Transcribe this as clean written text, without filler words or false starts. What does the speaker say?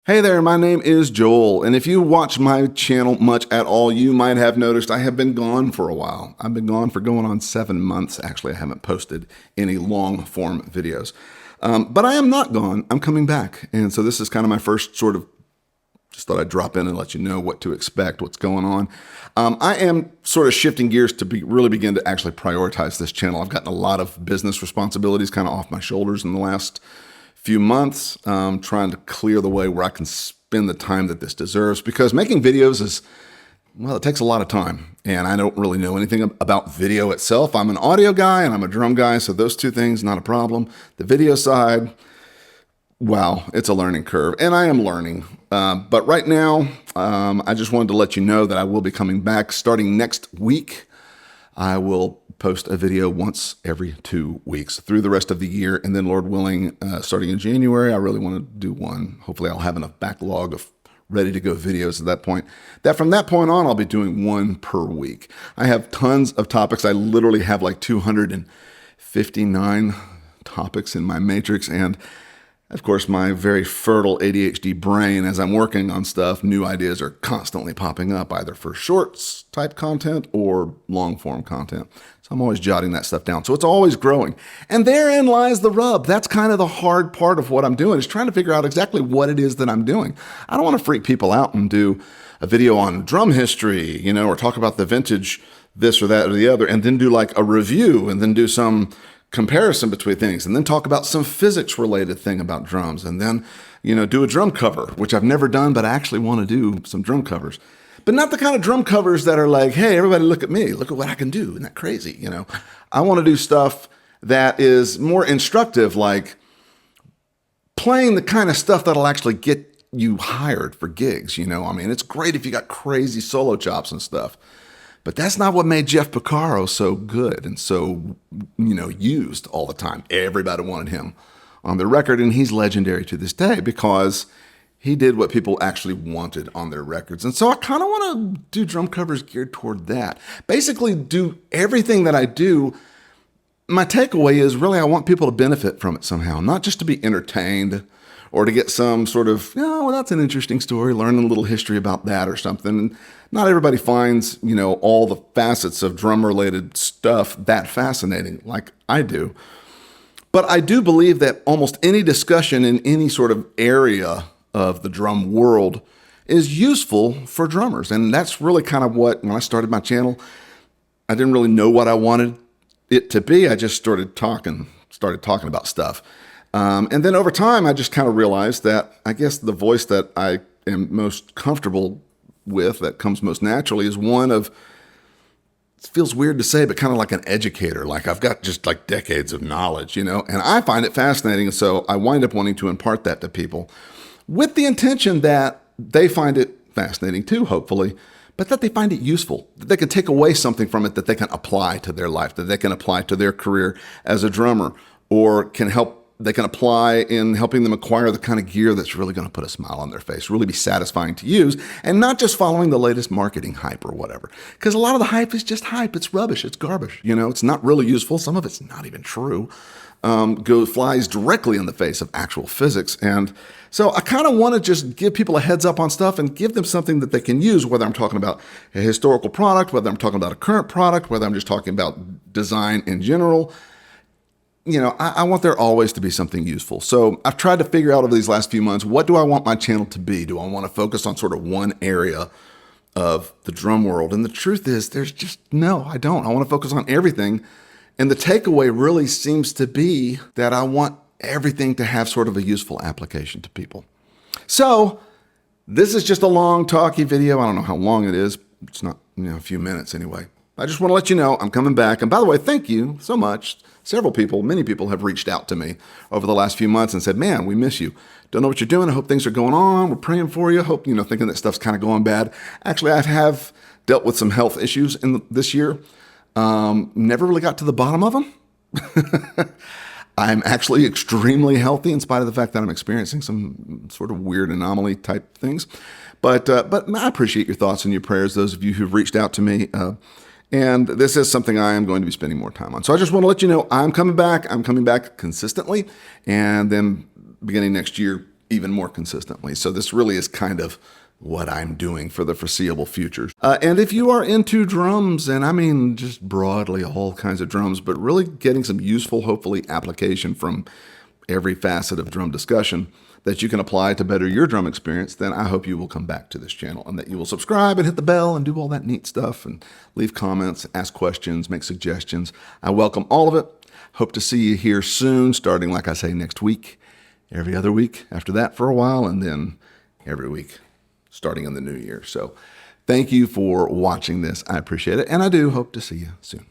Hey there, my name is Joel, and if you watch my channel much at all, you might have noticed I have been gone for a while. I've been gone for going on 7 months. Actually, I haven't posted any long form videos. But I am not gone. I'm coming back. And so this is kind of my first sort of, just thought I'd drop in and let you know what to expect, what's going on. I am sort of shifting gears to really begin to actually prioritize this channel. I've gotten a lot of business responsibilities kind of off my shoulders in the last few months, trying to clear the way where I can spend the time that this deserves, because making videos is, well, it takes a lot of time, and I don't really know anything about video itself. I'm an audio guy and I'm a drum guy, so those two things, not a problem. The video side, wow, it's a learning curve, and I am learning. But right now, I just wanted to let you know that I will be coming back starting next week. I will post a video once every 2 weeks through the rest of the year. And then, Lord willing, starting in January, I really want to do one. Hopefully I'll have enough backlog of ready to go videos at that point, that from that point on, I'll be doing one per week. I have tons of topics. I literally have like 259 topics in my matrix. And of course, my very fertile ADHD brain, as I'm working on stuff, new ideas are constantly popping up, either for shorts type content or long form content. So I'm always jotting that stuff down. So it's always growing. And therein lies the rub. That's kind of the hard part of what I'm doing, is trying to figure out exactly what it is that I'm doing. I don't want to freak people out and do a video on drum history, or talk about the vintage this or that or the other, and then do like a review, and then do some comparison between things, and then talk about some physics related thing about drums, and then, do a drum cover, which I've never done, but I actually want to do some drum covers. But not the kind of drum covers that are like, hey, everybody look at me, look at what I can do. Isn't that crazy? I want to do stuff that is more instructive, like playing the kind of stuff that'll actually get you hired for gigs. It's great if you got crazy solo chops and stuff. But that's not what made Jeff Porcaro so good and so, used all the time. Everybody wanted him on their record, and he's legendary to this day because he did what people actually wanted on their records. And so I kind of want to do drum covers geared toward that. Basically, do everything that I do. My takeaway is really I want people to benefit from it somehow, not just to be entertained or to get some sort of, well, that's an interesting story, learn a little history about that or something. Not everybody finds, all the facets of drum-related stuff that fascinating like I do. But I do believe that almost any discussion in any sort of area of the drum world is useful for drummers. And that's really kind of what, when I started my channel, I didn't really know what I wanted it to be. I just started talking about stuff. And then over time, I just kind of realized that I guess the voice that I am most comfortable with, that comes most naturally, is one of, it feels weird to say, but kind of like an educator. Like I've got just like decades of knowledge, and I find it fascinating. And so I wind up wanting to impart that to people with the intention that they find it fascinating too, hopefully, but that they find it useful, that they can take away something from it that they can apply to their life, that they can apply to their career as a drummer, or they can apply in helping them acquire the kind of gear that's really going to put a smile on their face, really be satisfying to use, and not just following the latest marketing hype or whatever. Because a lot of the hype is just hype. It's rubbish. It's garbage. It's not really useful. Some of it's not even true. Flies directly in the face of actual physics. And so I kind of want to just give people a heads up on stuff and give them something that they can use, whether I'm talking about a historical product, whether I'm talking about a current product, whether I'm just talking about design in general. I want there always to be something useful. So I've tried to figure out over these last few months, what do I want my channel to be? Do I want to focus on sort of one area of the drum world? And the truth is, no, I don't. I want to focus on everything. And the takeaway really seems to be that I want everything to have sort of a useful application to people. So this is just a long talky video. I don't know how long it is. It's not, a few minutes anyway. I just want to let you know I'm coming back. And by the way, thank you so much. Many people have reached out to me over the last few months and said, man, we miss you. Don't know what you're doing. I hope things are going on. We're praying for you. Hope, thinking that stuff's kind of going bad. Actually, I have dealt with some health issues this year. Never really got to the bottom of them. I'm actually extremely healthy in spite of the fact that I'm experiencing some sort of weird anomaly type things. But I appreciate your thoughts and your prayers, those of you who've reached out to me. And this is something I am going to be spending more time on. So I just want to let you know I'm coming back. I'm coming back consistently. And then beginning next year, even more consistently. So this really is kind of what I'm doing for the foreseeable future. And if you are into drums, and I mean just broadly all kinds of drums, but really getting some useful, hopefully, application from every facet of drum discussion that you can apply to better your drum experience, then I hope you will come back to this channel and that you will subscribe and hit the bell and do all that neat stuff and leave comments, ask questions, make suggestions. I welcome all of it. Hope to see you here soon, starting, like I say, next week, every other week after that for a while, and then every week starting in the new year. So thank you for watching this. I appreciate it, and I do hope to see you soon.